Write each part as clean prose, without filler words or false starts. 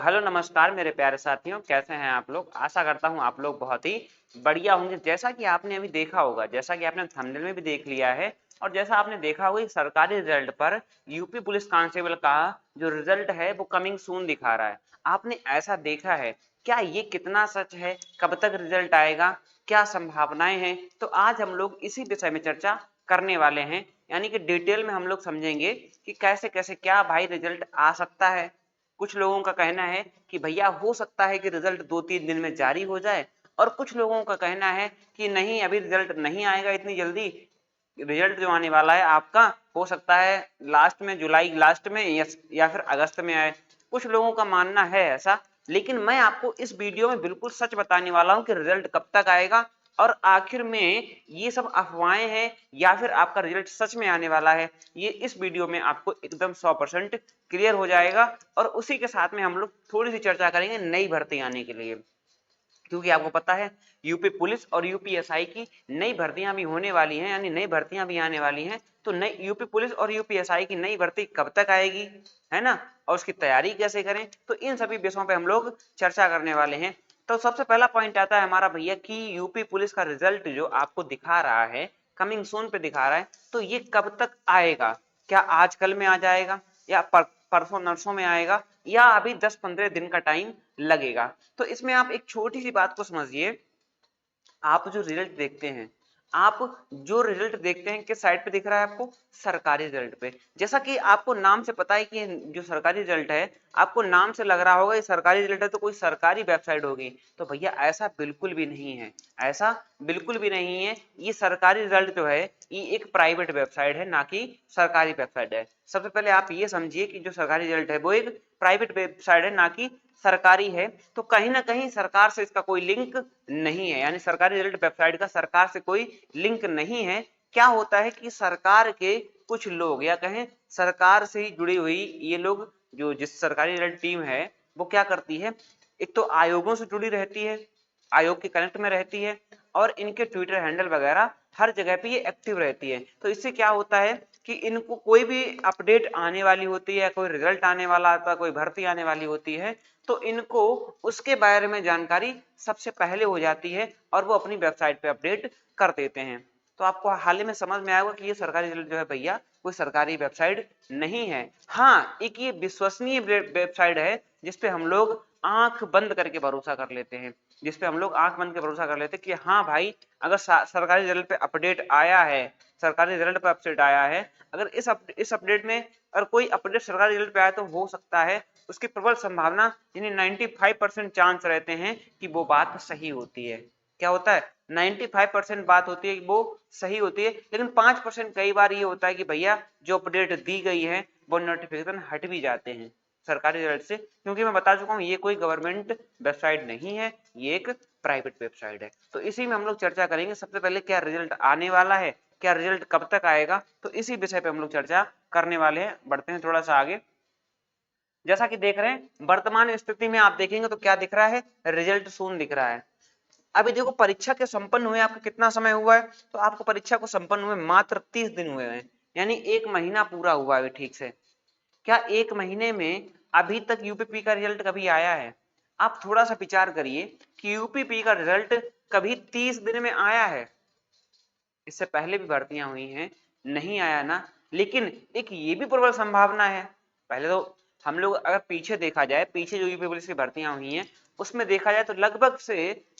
Hello नमस्कार मेरे प्यारे साथियों, कैसे हैं आप लोग। आशा करता हूं आप लोग बहुत ही बढ़िया होंगे। जैसा कि आपने अभी देखा होगा, जैसा कि आपने थंबनेल में भी देख लिया है और जैसा आपने देखा होगा, सरकारी रिजल्ट पर यूपी पुलिस कांस्टेबल का जो रिजल्ट है वो कमिंग सून दिखा रहा है। आपने ऐसा देखा है? क्या ये कितना सच है? कब तक रिजल्ट आएगा? क्या संभावनाएं हैं? तो आज हम लोग इसी विषय में चर्चा करने वाले हैं, यानी कि डिटेल में हम लोग समझेंगे कि कैसे कैसे क्या भाई रिजल्ट आ सकता है। कुछ लोगों का कहना है कि भैया हो सकता है कि रिजल्ट 2-3 दिन में जारी हो जाए, और कुछ लोगों का कहना है कि नहीं, अभी रिजल्ट नहीं आएगा इतनी जल्दी। रिजल्ट जो आने वाला है आपका, हो सकता है लास्ट में, जुलाई लास्ट में या फिर अगस्त में आए। कुछ लोगों का मानना है ऐसा, लेकिन मैं आपको इस वीडियो में बिल्कुल सच बताने वाला हूं कि रिजल्ट कब तक आएगा और आखिर में ये सब अफवाहें हैं या फिर आपका रिजल्ट सच में आने वाला है। ये इस वीडियो में आपको एकदम 100% क्लियर हो जाएगा। और उसी के साथ में हम लोग थोड़ी सी चर्चा करेंगे नई भर्ती आने के लिए, क्योंकि आपको पता है यूपी पुलिस और यूपीएसआई की नई भर्तियां भी होने वाली हैं, यानी नई भर्तियां भी आने वाली हैं। तो नई यूपी पुलिस और यूपीएसआई की नई भर्ती कब तक आएगी, है ना, और उसकी तैयारी कैसे करें, तो इन सभी विषयों पे हम लोग चर्चा करने वाले हैं। तो सबसे पहला पॉइंट आता है हमारा भैया कि यूपी पुलिस का रिजल्ट जो आपको दिखा रहा है, कमिंग सून पे दिखा रहा है, तो ये कब तक आएगा? क्या आज कल में आ जाएगा, या परसों नरसों में आएगा, या अभी 10-15 दिन का टाइम लगेगा? तो इसमें आप एक छोटी सी बात को समझिए। आप जो रिजल्ट देखते हैं, आप जो रिजल्ट देखते हैं किस साइट पे दिख रहा है आपको? सरकारी रिजल्ट पे। जैसा कि आपको नाम से पता है कि जो सरकारी रिजल्ट है, आपको नाम से लग रहा होगा ये सरकारी रिजल्ट है तो कोई सरकारी वेबसाइट होगी। तो भैया ऐसा बिल्कुल भी नहीं है, ऐसा बिल्कुल भी नहीं है। ये सरकारी रिजल्ट जो है ये एक प्राइवेट वेबसाइट है, ना कि सरकारी वेबसाइट है। सबसे पहले आप ये समझिए कि जो सरकारी रिजल्ट है वो एक प्राइवेट वेबसाइट है, ना कि सरकारी है। तो कहीं ना कहीं सरकार से इसका कोई लिंक नहीं है, यानी सरकारी रिजल्ट वेबसाइट का सरकार से कोई लिंक नहीं है। क्या होता है कि सरकार के कुछ लोग, या कहें सरकार से ही जुड़ी हुई ये लोग, जो जिस सरकारी रिजल्ट टीम है वो क्या करती है, एक तो आयोगों से जुड़ी रहती है, आयोग के कनेक्ट में रहती है, और इनके ट्विटर हैंडल वगैरह हर जगह पे ये एक्टिव रहती है। तो इससे क्या होता है कि इनको कोई भी अपडेट आने वाली होती है, कोई रिजल्ट आने वाला आता है, कोई भर्ती आने वाली होती है, तो इनको उसके बारे में जानकारी सबसे पहले हो जाती है और वो अपनी वेबसाइट पे अपडेट कर देते हैं। तो आपको हाल ही में समझ में आएगा कि ये सरकारी रिजल्ट जो है भैया कोई सरकारी वेबसाइट नहीं है। हाँ, एक ये विश्वसनीय वेबसाइट है जिसपे हम लोग आंख बंद करके भरोसा कर लेते हैं, जिसपे हम लोग आंख बंद के भरोसा कर लेते हैं कि हाँ भाई, अगर सरकारी रिजल्ट पे अपडेट आया है, सरकारी रिजल्ट पे अपडेट आया है, अगर इस अपडेट में अगर कोई अपडेट सरकारी रिजल्ट पे आया तो हो सकता है उसकी प्रबल संभावना, यानी 95% चांस रहते हैं कि वो बात सही होती है। क्या होता है? 95% बात होती है कि वो सही होती है, लेकिन 5% कई बार ये होता है कि भैया जो अपडेट दी गई है वो नोटिफिकेशन हट भी जाते हैं सरकारी रिजल्ट से, क्योंकि मैं बता चुका हूँ ये कोई गवर्नमेंट वेबसाइट नहीं है, ये एक प्राइवेट वेबसाइट है। तो इसी में हम लोग चर्चा करेंगे। सबसे पहले क्या रिजल्ट आने वाला है, क्या रिजल्ट कब तक आएगा, तो इसी विषय पे हम लोग चर्चा करने वाले हैं। बढ़ते हैं थोड़ा सा आगे। जैसा कि देख रहे हैं वर्तमान स्थिति में आप देखेंगे तो क्या दिख रहा है? रिजल्ट सून दिख रहा है। अभी देखो परीक्षा के संपन्न हुए आपका कितना समय हुआ है, तो आपको परीक्षा को संपन्न हुए मात्र 30 दिन हुए हैं, यानी 1 महीना पूरा हुआ है ठीक से। क्या 1 महीने में अभी तक यूपीपी का रिजल्ट कभी आया है? आप थोड़ा सा विचार करिए कि यूपीपी का रिजल्ट कभी 30 दिन में आया है? इससे पहले भी भर्तियां हुई हैं, नहीं आया ना। लेकिन एक ये भी प्रबल संभावना है, पहले तो हम लोग अगर पीछे देखा जाए, पीछे जो यूपी पुलिस की भर्तियां हुई हैं उसमें देखा जाए तो लगभग से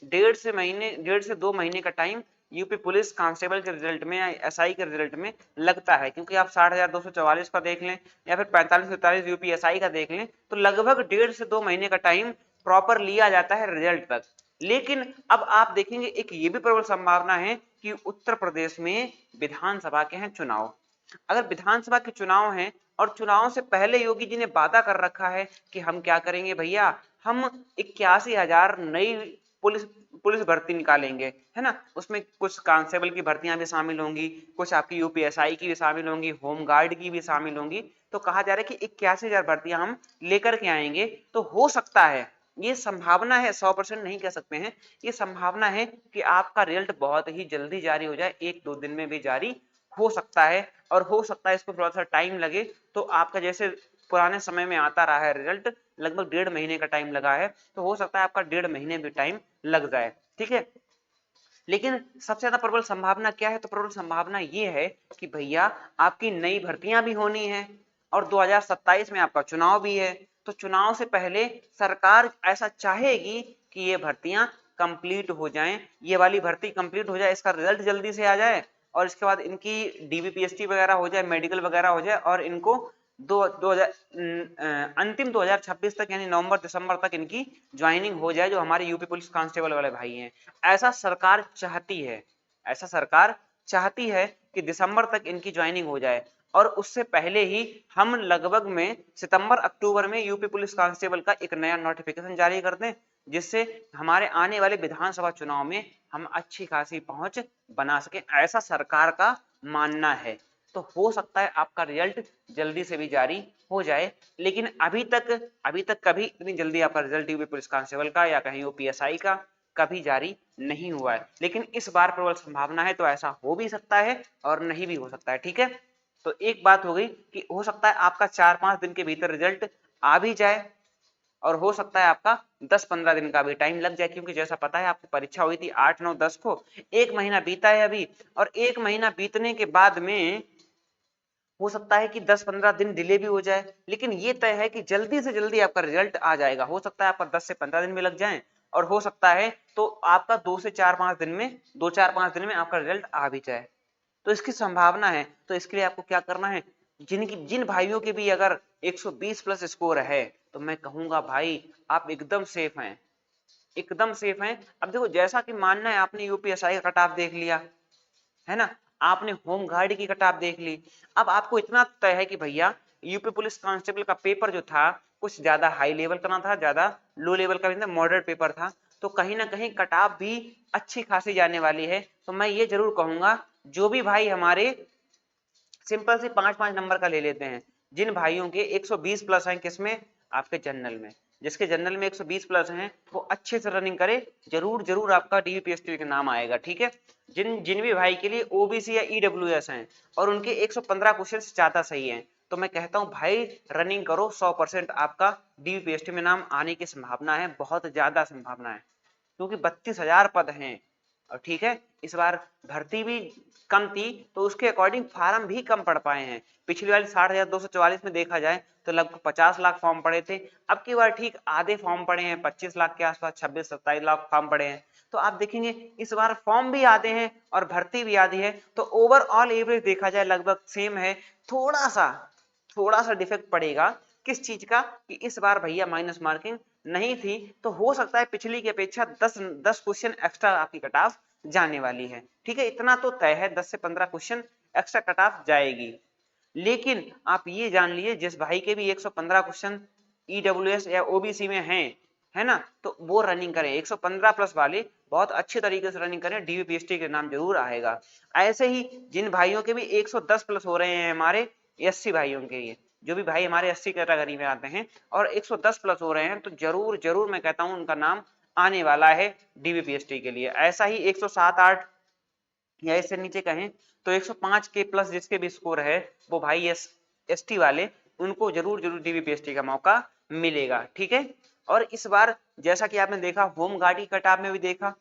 1.5 से 2 महीने का टाइम यूपी पुलिस कांस्टेबल के रिजल्ट में या एसआई के रिजल्ट में लगता है। क्योंकि आप 60,244 का देख लें या फिर 45-43 यूपी एसआई का देख लें, तो लगभग 1.5 से 2 महीने का टाइम प्रॉपर लिया जाता है रिजल्ट तक। लेकिन अब आप देखेंगे एक ये भी प्रबल संभावना है कि उत्तर प्रदेश में विधानसभा के हैं चुनाव। अगर विधानसभा के चुनाव हैं और चुनाव से पहले योगी जी ने वादा कर रखा है कि हम क्या करेंगे भैया, हम 81,000 नई पुलिस पुलिस भर्ती निकालेंगे, है ना। उसमें कुछ कांस्टेबल की भर्तियां भी शामिल होंगी, कुछ आपकी यूपीएसआई की भी शामिल होंगी, होमगार्ड की भी शामिल होंगी। तो कहा जा रहा है कि 81,000 भर्तियां हम लेकर के आएंगे। तो हो सकता है, ये संभावना है, 100% नहीं कह सकते हैं, ये संभावना है कि आपका रिजल्ट बहुत ही जल्दी जारी हो जाए, 1-2 दिन में भी जारी हो सकता है। और हो सकता है इसको थोड़ा सा टाइम लगे। तो आपका जैसे पुराने समय में आता रहा है रिजल्ट, लगभग 1.5 महीने का टाइम लगा है, तो हो सकता है आपका 1.5 महीने भी टाइम लग जाए, ठीक है। लेकिन सबसे ज्यादा प्रबल संभावना क्या है, तो प्रबल संभावना ये है कि भैया आपकी नई भर्तियां भी होनी है और 2027 में आपका चुनाव भी है, तो चुनाव से पहले सरकार ऐसा चाहेगी कि ये भर्तियां कंप्लीट हो जाएं, ये वाली भर्ती कंप्लीट हो जाए, इसका रिजल्ट जल्दी से आ जाए और इसके बाद इनकी डीबीपीएसटी वगैरह हो जाए, मेडिकल वगैरह हो जाए और इनको अंतिम 2026 तक यानी नवंबर दिसंबर तक इनकी ज्वाइनिंग हो जाए, जो हमारे यूपी पुलिस कांस्टेबल वाले भाई हैं। ऐसा सरकार चाहती है, ऐसा सरकार चाहती है कि दिसंबर तक इनकी ज्वाइनिंग हो जाए और उससे पहले ही हम लगभग में सितंबर अक्टूबर में यूपी पुलिस कांस्टेबल का एक नया नोटिफिकेशन जारी कर दें, जिससे हमारे आने वाले विधानसभा चुनाव में हम अच्छी खासी पहुंच बना सके, ऐसा सरकार का मानना है। तो हो सकता है आपका रिजल्ट जल्दी से भी जारी हो जाए, लेकिन अभी तक कभी इतनी जल्दी आपका रिजल्ट यूपी पुलिस कांस्टेबल का या कहीं यूपीएसआई का कभी जारी नहीं हुआ है, लेकिन इस बार प्रबल संभावना है, तो ऐसा हो भी सकता है और नहीं भी हो सकता है, ठीक है। तो एक बात हो गई कि हो सकता है आपका 4-5 दिन के भीतर रिजल्ट आ भी जाए और हो सकता है आपका 10-15 दिन का भी टाइम लग जाए, क्योंकि जैसा पता है आपकी परीक्षा हुई थी 8-9-10 को, 1 महीना बीता है अभी, और 1 महीना बीतने के बाद में हो सकता है कि 10-15 दिन डिले भी हो जाए, लेकिन ये तय है कि जल्दी से जल्दी आपका रिजल्ट आ जाएगा। हो सकता है आपका 10 से 15 दिन भी लग जाए और हो सकता है तो आपका 2 से 4-5 दिन में 2-4-5 दिन में आपका रिजल्ट आ भी जाए, तो इसकी संभावना है। तो इसके लिए आपको क्या करना है, जिन भाइयों के भी अगर 120 प्लस स्कोर है, तो मैं कहूंगा भाई आप एकदम सेफ हैं, एकदम सेफ हैं। अब देखो जैसा कि मानना है आपने यूपीएसआई का कट ऑफ देख लिया है ना, आपने होम गार्ड की कटाप देख ली, अब आपको इतना तय है कि भैया यूपी पुलिस कांस्टेबल का पेपर जो था कुछ ज्यादा हाई लेवल का ना था, ज्यादा लो लेवल का भी नहीं था, मॉडरेट पेपर था, तो कहीं ना कहीं कटाप भी अच्छी खासी जाने वाली है। तो मैं ये जरूर कहूंगा, जो भी भाई हमारे सिंपल से 5-5 नंबर का ले लेते हैं, जिन भाइयों के 120 प्लस हैं, किसमें, आपके जनरल में, जिसके जनरल में 120 प्लस हैं वो अच्छे से रनिंग करे, जरूर जरूर आपका डीवीपीएसटी का नाम आएगा, ठीक है। जिन जिन भी भाई के लिए ओबीसी या ईडब्ल्यूएस हैं और उनके 115 क्वेश्चन ज्यादा सही हैं, तो मैं कहता हूं भाई रनिंग करो, 100% आपका डीवीपीएसटी में नाम आने की संभावना है, बहुत ज्यादा संभावना है, क्योंकि 32,000 पद हैं और ठीक है, इस बार भर्ती भी कम थी तो उसके अकॉर्डिंग फार्म भी कम पड़ पाए हैं। पिछली वाली 60,244 में देखा जाए तो लगभग 50 लाख फॉर्म पड़े थे, अब की बार ठीक आधे फॉर्म पड़े हैं, 25 लाख के आसपास, 26-27 लाख फॉर्म पड़े हैं। तो आप देखेंगे इस बार फॉर्म भी आधे हैं और भर्ती भी आधी है, तो ओवरऑल एवरेज देखा जाए लगभग सेम है, थोड़ा सा डिफेक्ट पड़ेगा किस चीज का, कि इस बार भैया माइनस मार्किंग नहीं थी, तो हो सकता है पिछली की अपेक्षा 10 क्वेश्चन एक्स्ट्रा आपकी कट ऑफ जाने वाली है, ठीक है, इतना तो तय है 10 से 15 क्वेश्चन एक्स्ट्रा कट ऑफ जाएगी। लेकिन आप ये जान लीजिए जिस भाई के भी 115 क्वेश्चन ईडब्ल्यूएस या ओबीसी में हैं, है ना, तो वो रनिंग करें, 115 प्लस वाले बहुत अच्छे तरीके से रनिंग करें, डीवीपीएसटी के नाम जरूर आएगा। ऐसे ही जिन भाइयों के भी 110 प्लस हो रहे हैं, हमारे एससी भाइयों के लिए, जो भी भाई हमारे एससी कैटेगरी में आते हैं और 110 प्लस हो रहे हैं, तो जरूर जरूर मैं कहता हूं उनका नाम आने वाला है डीवीपीएसटी के लिए। ऐसा ही 107-8 या इससे नीचे कहें तो 105 के प्लस जिसके भी स्कोर है, वो भाई एसटी वाले, उनको जरूर जरूर डीवीपीएसटी का मौका मिलेगा, ठीक है। और इस बार जैसा कि आपने देखा होम गार्ड की कट ऑफ में भी देखा,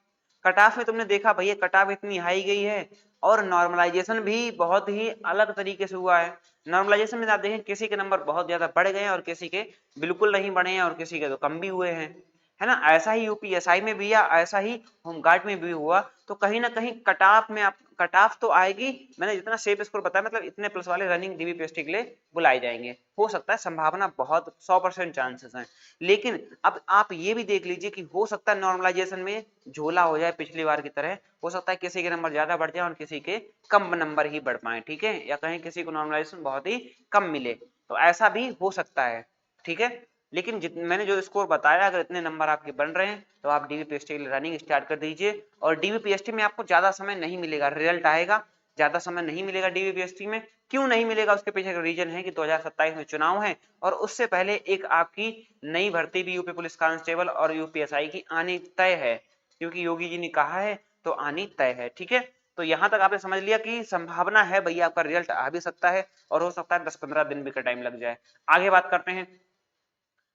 कट ऑफ में तुमने देखा भैया कट ऑफ इतनी हाई गई है और नॉर्मलाइजेशन भी बहुत ही अलग तरीके से हुआ है। नॉर्मलाइजेशन में आप देखें किसी के नंबर बहुत ज्यादा बढ़ गए हैं और किसी के बिल्कुल नहीं बढ़े हैं और किसी के तो कम भी हुए हैं, है ना। ऐसा ही यूपीएसआई में भी या ऐसा ही होमगार्ड में भी हुआ, तो कहीं ना कहीं कट ऑफ में आप कट ऑफ तो आएगी, मैंने जितना सेफ स्कोर बताया मतलब इतने प्लस वाले रनिंग डीवीपीएसटी के लिए बुलाए जाएंगे, हो सकता है, संभावना बहुत 100% चांसेस हैं। लेकिन अब आप ये भी देख लीजिए कि हो सकता है नॉर्मलाइजेशन में झोला हो जाए पिछली बार की तरह, हो सकता है किसी के नंबर ज्यादा बढ़ जाए और किसी के कम नंबर ही बढ़ पाए, ठीक है, या कहीं किसी को नॉर्मलाइजेशन बहुत ही कम मिले, तो ऐसा भी हो सकता है, ठीक है। लेकिन मैंने जो स्कोर बताया, अगर इतने नंबर आपके बन रहे हैं तो आप डीवीपीएसटी के लिए रनिंग स्टार्ट कर दीजिए। और डीवीपीएसटी में आपको ज्यादा समय नहीं मिलेगा, रिजल्ट आएगा, ज्यादा समय नहीं मिलेगा डीवीपीएसटी में। क्यों नहीं मिलेगा, उसके पीछे का रीजन है कि 2027 में चुनाव है और उससे पहले एक आपकी नई भर्ती भी यूपी पुलिस कांस्टेबल और यूपीएसआई की आनी तय है, क्योंकि योगी जी ने कहा है तो आनी तय है, ठीक है। तो यहाँ तक आपने समझ लिया कि संभावना है भैया आपका रिजल्ट आ भी सकता है और हो सकता है 10-15 दिन भी का टाइम लग जाए। आगे बात करते हैं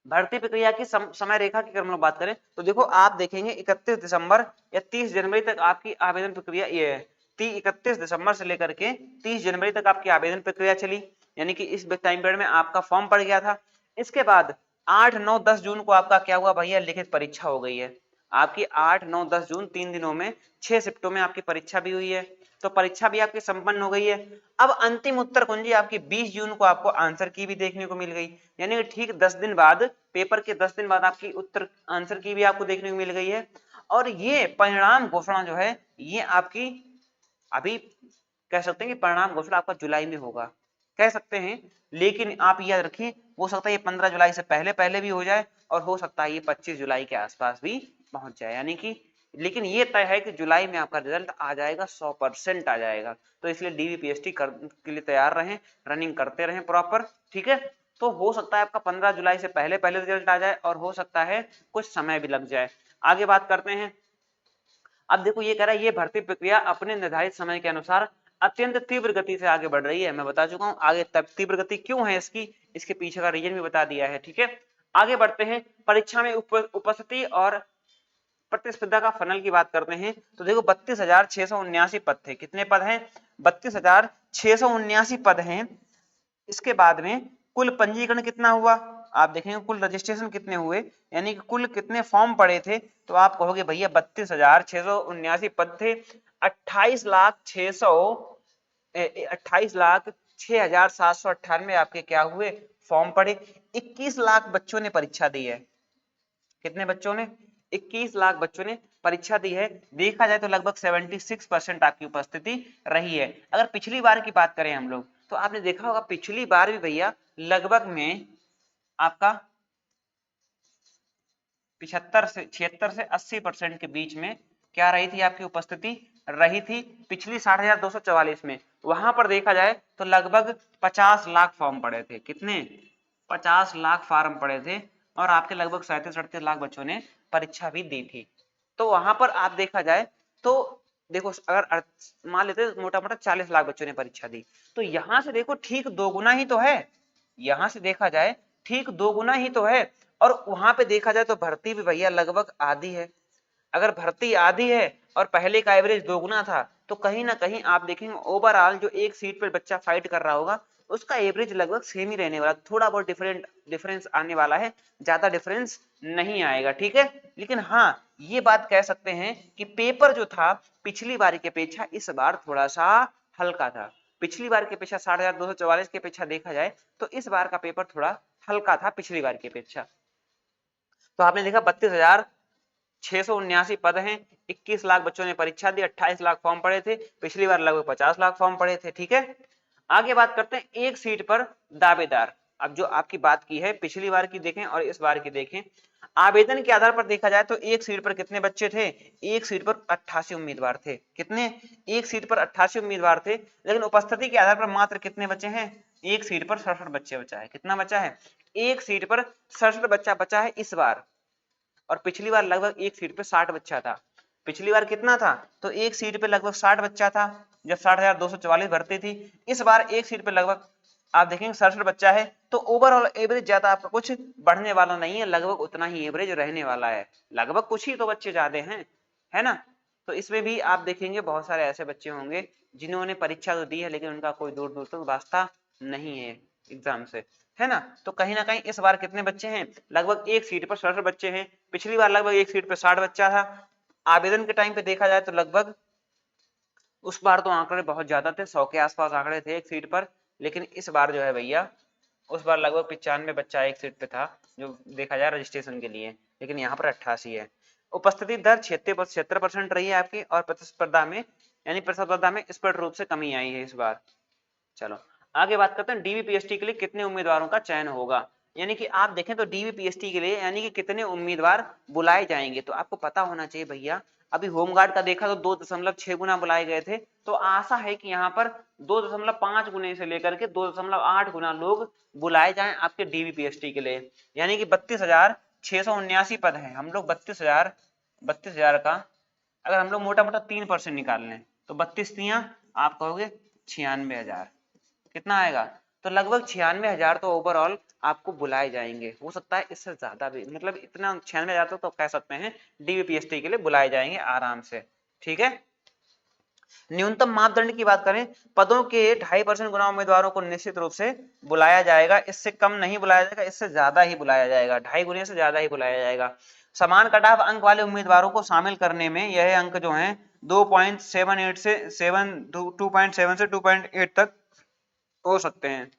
भर्ती प्रक्रिया की समय रेखा की अगर हम लोग बात करें तो देखो आप देखेंगे 31 दिसंबर या 30 जनवरी तक आपकी आवेदन प्रक्रिया ये है। 31 दिसंबर से लेकर के 30 जनवरी तक आपकी आवेदन प्रक्रिया चली, यानी कि इस टाइम पीरियड में आपका फॉर्म पड़ गया था। इसके बाद 8, 9, 10 जून को आपका क्या हुआ भैया, लिखित परीक्षा हो गई है आपकी। 8, 9, 10 जून 3 दिनों में 6 शिफ्टों में आपकी परीक्षा भी हुई है, तो परीक्षा भी आपकी संपन्न हो गई है। अब अंतिम उत्तर कुंजी आपकी 20 जून को आपको आंसर की भी देखने को मिल गई, यानी कि ठीक 10 दिन बाद, पेपर के 10 दिन बाद आपकी उत्तर आंसर की भी आपको देखने को मिल गई है। और ये परिणाम घोषणा जो है ये आपकी अभी कह सकते हैं कि परिणाम घोषणा आपका जुलाई में होगा, कह सकते हैं। लेकिन आप याद रखिए हो सकता है ये 15 जुलाई से पहले पहले भी हो जाए और हो सकता है ये 25 जुलाई के आसपास भी पहुंच जाए, यानी कि लेकिन ये तय है कि जुलाई में आपका रिजल्ट आ जाएगा, 100% आ जाएगा। तो इसलिए डीवीपीएसटी के लिए तैयार रहें, रनिंग करते रहें प्रॉपर, ठीक है। तो हो सकता है आपका 15 जुलाई से पहले पहले रिजल्ट आ जाए और हो सकता है कुछ समय भी लग जाए। आगे बात करते हैं। अब देखो ये कह रहा है ये भर्ती प्रक्रिया अपने निर्धारित समय के अनुसार अत्यंत तीव्र गति से आगे बढ़ रही है। मैं बता चुका हूं आगे तब तीव्र गति क्यों है इसकी, इसके पीछे का रीजन भी बता दिया है, ठीक है। आगे बढ़ते हैं, परीक्षा में उपस्थिति और प्रतिस्पर्धा का फनल की बात करते हैं तो देखो 32,679 पद थे। कितने पद हैं? 32,679 पद हैं। इसके बाद में कुल पंजीकरण कितना हुआ, आप देखेंगे कुल रजिस्ट्रेशन कितने हुए, यानी कि कुल कितने फॉर्म पड़े थे, तो आप कहोगे भैया 32,679 पद थे। 28,06,798 आपके क्या हुए, फॉर्म पड़े। 21 लाख बच्चों ने परीक्षा दी है। कितने बच्चों ने? 21 लाख बच्चों ने परीक्षा दी है। देखा जाए तो लगभग 76% आपकी उपस्थिति रही है। अगर पिछली बार की बात करें हम लोग तो आपने देखा होगा पिछली बार भी भैया लगभग में आपका 76 से 80% के बीच में क्या रही थी आपकी उपस्थिति रही थी पिछली 60,244 में। वहां पर देखा जाए तो लगभग 50 लाख फॉर्म पड़े थे। कितने? 50 लाख फॉर्म पड़े थे और आपके लगभग 37-38 लाख बच्चों ने परीक्षा भी दी थी। तो वहां पर आप देखा जाए तो देखो अगर मान लेते मोटा मोटा 40 लाख बच्चों ने परीक्षा दी, तो यहां से देखो ठीक 2 गुना ही तो है। यहां से देखा जाए ठीक 2 गुना ही तो है। और वहां पे देखा जाए तो भर्ती भी भैया लगभग आधी है। अगर भर्ती आधी है और पहले का एवरेज 2 गुना था तो कहीं ना कहीं आप देखेंगे ओवरऑल जो एक सीट पर बच्चा फाइट कर रहा होगा उसका एवरेज लगभग सेम ही रहने वाला, थोड़ा बहुत डिफरेंस आने वाला है, ज्यादा डिफरेंस नहीं आएगा, ठीक है। लेकिन हाँ ये बात कह सकते हैं कि पेपर जो था पिछली बार की अपेक्षा इस बार थोड़ा सा हल्का था। पिछली बार की अपेक्षा 60,244 की अपेक्षा देखा जाए तो इस बार का पेपर थोड़ा हल्का था पिछली बार की अपेक्षा। तो आपने देखा 32,679 पद हैं, 21 लाख बच्चों ने परीक्षा दी, 28 लाख फॉर्म पड़े थे। पिछली बार लगभग 50 लाख फॉर्म पड़े थे, ठीक है। आगे बात करते हैं एक सीट पर दावेदार। अब जो आपकी बात की है पिछली बार की देखें और इस बार की देखें, आवेदन के आधार पर देखा जाए तो एक सीट पर कितने बच्चे थे? एक सीट पर 88 उम्मीदवार थे। कितने? एक सीट पर 88 उम्मीदवार थे, लेकिन उपस्थिति के आधार पर मात्र कितने बचे हैं? एक सीट पर 67 बच्चे बचा है। कितना बचा है? एक सीट पर 67 बच्चा बचा है इस बार, और पिछली बार लगभग एक सीट पे 60 बच्चा था। पिछली बार कितना था? तो एक सीट पे लगभग 60 बच्चा था जब 60,244 भर्ती थी। इस बार एक सीट पे लगभग आप देखेंगे 67 बच्चा है। तो ओवरऑल एवरेज ज्यादा आपका कुछ बढ़ने वाला नहीं है, लगभग उतना ही एवरेज रहने वाला है। लगभग कुछ ही तो बच्चे ज्यादा हैं, है ना। तो इसमें भी आप देखेंगे बहुत सारे ऐसे बच्चे होंगे जिन्होंने परीक्षा तो दी है लेकिन उनका कोई दूर दूर तक वास्ता नहीं है एग्जाम से, है ना। तो कहीं ना कहीं इस बार कितने बच्चे हैं? लगभग एक सीट पर 67 बच्चे हैं। पिछली बार लगभग एक सीट पर 60 बच्चा था। आवेदन के टाइम पे देखा जाए तो लगभग उस बार तो आंकड़े बहुत ज्यादा थे, 100 के आसपास आंकड़े थे एक सीट पर। लेकिन इस बार जो है भैया उस बार लगभग 95 बच्चा एक सीट पे था जो देखा जाए रजिस्ट्रेशन के लिए, लेकिन यहाँ पर 88 है। उपस्थिति दर 76% रही है आपकी, और प्रतिस्पर्धा में यानी प्रतिस्पर्धा में स्पष्ट रूप से कमी आई है इस बार। चलो आगे बात करते हैं डीवीपीएसटी के लिए कितने उम्मीदवारों का चयन होगा। यानी कि आप देखें तो डीवीपीएसटी के लिए यानी कि कितने उम्मीदवार बुलाए जाएंगे, तो आपको पता होना चाहिए भैया। अभी होमगार्ड का देखा तो 2.6 गुना बुलाए गए थे, तो आशा है कि यहाँ पर 2.5 गुने से लेकर के 2.8 गुना लोग बुलाए जाएं आपके डीवीपीएसटी के लिए। यानी कि 32,679 पद हैं। हम लोग 32,000 का अगर हम लोग मोटा मोटा 3% निकाल लें तो 32 आप कहोगे 96,000, कितना आएगा? तो लगभग 96,000 तो ओवरऑल आपको बुलाए जाएंगे। हो सकता है इससे ज्यादा भी, मतलब इतना 96,000 तो कह सकते हैं डीबीपीएसटी के लिए बुलाए जाएंगे आराम से। ठीक है, न्यूनतम मापदंड की बात करें, पदों के 2.5% गुना उम्मीदवारों को निश्चित रूप से बुलाया जाएगा, इससे कम नहीं बुलाया जाएगा, इससे ज्यादा ही बुलाया जाएगा, 2.5 गुने से ज्यादा ही बुलाया जाएगा। समान कट ऑफ अंक वाले उम्मीदवारों को शामिल करने में यह अंक जो है 2.78 से 2.7 से 2.8 तक हो सकते हैं।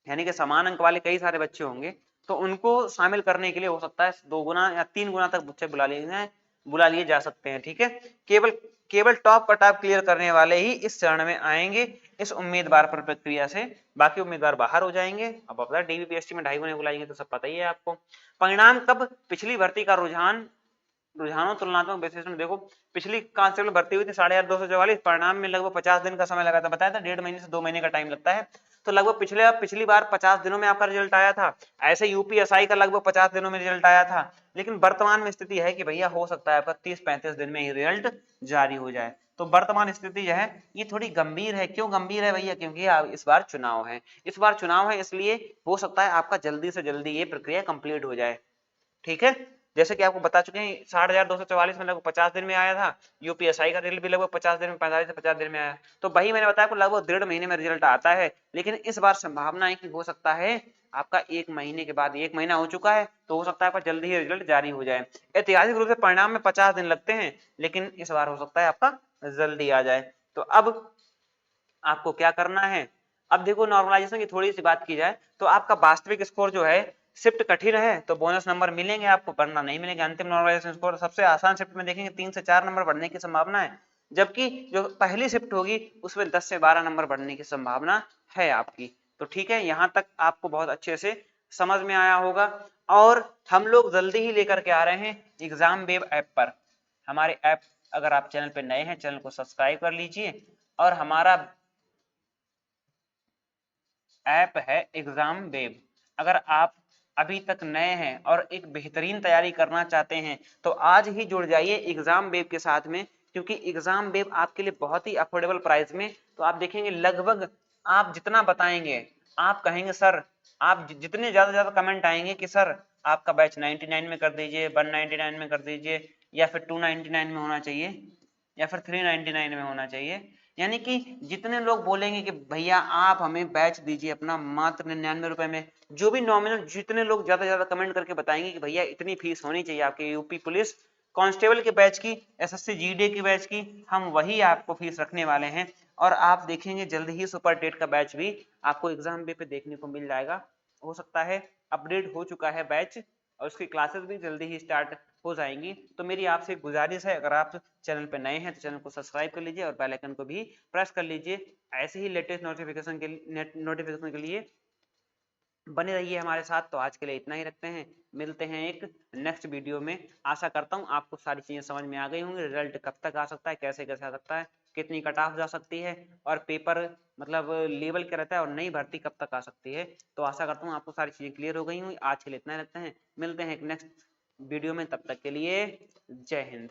यानी कि समान अंक वाले कई सारे बच्चे होंगे तो उनको शामिल करने के लिए हो सकता है 2 गुना या 3 गुना तक बच्चे बुला लिए जा सकते हैं। ठीक है, केवल केवल टॉप कट ऑफ क्लियर करने वाले ही इस चरण में आएंगे इस उम्मीदवार पर प्रक्रिया से, बाकी उम्मीदवार बाहर हो जाएंगे। अब अपना डीबीपीएसटी में 2.5 गुने बुलाएंगे तो सब पता ही है आपको। परिणाम कब? पिछली भर्ती का रुझानों तुलनात्मक बेसिस में देखो, पिछली कांस्टेबल भर्ती हुई थी 8,244, परिणाम में लगभग 50 दिन का समय लगा था, बताया था 1.5 महीने से 2 महीने का टाइम लगता है, तो लगभग पिछली बार 50 दिनों में आपका रिजल्ट आया था। ऐसे यूपीएसआई का लगभग 50 दिनों में रिजल्ट आया था, लेकिन वर्तमान में स्थिति है कि भैया हो सकता है आपका 30-35 दिन में ही रिजल्ट जारी हो जाए। तो वर्तमान स्थिति जो है ये थोड़ी गंभीर है। क्यों गंभीर है भैया? क्योंकि इस बार चुनाव है, इस बार चुनाव है, इसलिए हो सकता है आपका जल्दी से जल्दी ये प्रक्रिया कंप्लीट हो जाए। ठीक है, जैसे कि आपको बता चुके हैं 60,244 में लगभग 50 दिन में आया था, यूपीएसआई का रिजल्ट भी लगभग 50 दिन में, 45 से 50 दिन में आया। तो वही मैंने बताया आपको लगभग 1.5 महीने में रिजल्ट आता है, लेकिन इस बार संभावना है कि हो सकता है आपका 1 महीने के बाद, 1 महीना हो चुका है तो हो सकता है आपका जल्दी ही रिजल्ट जारी हो जाए। ऐतिहासिक रूप से परिणाम में 50 दिन लगते हैं, लेकिन इस बार हो सकता है आपका जल्दी आ जाए। तो अब आपको क्या करना है? अब देखो, नॉर्मलाइजेशन की थोड़ी सी बात की जाए तो आपका वास्तविक स्कोर जो है, शिफ्ट कठिन है तो बोनस नंबर मिलेंगे आपको, वरना नहीं मिलेंगे। अंतिम नॉर्मलाइजेशन स्कोर सबसे आसान शिफ्ट में देखेंगे 3 से 4 नंबर बढ़ने की संभावना है, जबकि जो पहली शिफ्ट होगी उसमें 10 से 12 नंबर बढ़ने की संभावना है आपकी। तो ठीक है, यहां तक आपको बहुत अच्छे से समझ में आया होगा। और हम लोग जल्दी ही लेकर के आ रहे हैं एग्जाम वेव ऐप पर। हमारे ऐप, अगर आप चैनल पर नए हैं, चैनल को सब्सक्राइब कर लीजिए। और हमारा ऐप है एग्जाम वेव। अगर आप अभी तक नए हैं और एक बेहतरीन तैयारी करना चाहते हैं तो आज ही जुड़ जाइए एग्जाम वेव के साथ में, क्योंकि एग्जाम वेव आपके लिए बहुत ही अफोर्डेबल प्राइस में, तो आप देखेंगे लगभग आप जितना बताएंगे, आप कहेंगे सर, आप जितने ज्यादा कमेंट आएंगे कि सर आपका बैच 99 में कर दीजिए, 199 में कर दीजिए, या फिर 299 में होना चाहिए, या फिर 399 में होना चाहिए। यानी कि जितने लोग बोलेंगे कि भैया आप हमें बैच दीजिए अपना मात्र 99 रुपए में, जो भी नॉमिनल, जितने लोग ज्यादा कमेंट करके बताएंगे कि भैया इतनी फीस होनी चाहिए आपके यूपी पुलिस कांस्टेबल के बैच की, एसएससी जीडी की बैच की, हम वही आपको फीस रखने वाले हैं। और आप देखेंगे जल्द ही सुपर टेट का बैच भी आपको एग्जाम पे देखने को मिल जाएगा। हो सकता है अपडेट हो चुका है बैच और उसकी क्लासेस भी जल्दी ही स्टार्ट हो जाएंगी। तो मेरी आपसे गुजारिश है, अगर आप चैनल पर नए हैं तो चैनल को सब्सक्राइब कर लीजिए और बेल आइकन को भी प्रेस कर लीजिए। ऐसे ही लेटेस्ट नोटिफिकेशन के लिए बने रहिए हमारे साथ। तो आज के लिए इतना ही रखते हैं, मिलते हैं एक नेक्स्ट वीडियो में। आशा करता हूँ आपको सारी चीजें समझ में आ गई होंगी, रिजल्ट कब तक आ सकता है, कैसे कैसे आ सकता है, कितनी कट ऑफ जा सकती है, और पेपर मतलब लेवल क्या रहता है, और नई भर्ती कब तक आ सकती है। तो आशा करता हूँ आपको सारी चीजें क्लियर हो गई होंगी। आज के लिए इतना ही रखते हैं, मिलते हैं एक नेक्स्ट वीडियो में, तब तक के लिए जय हिंद।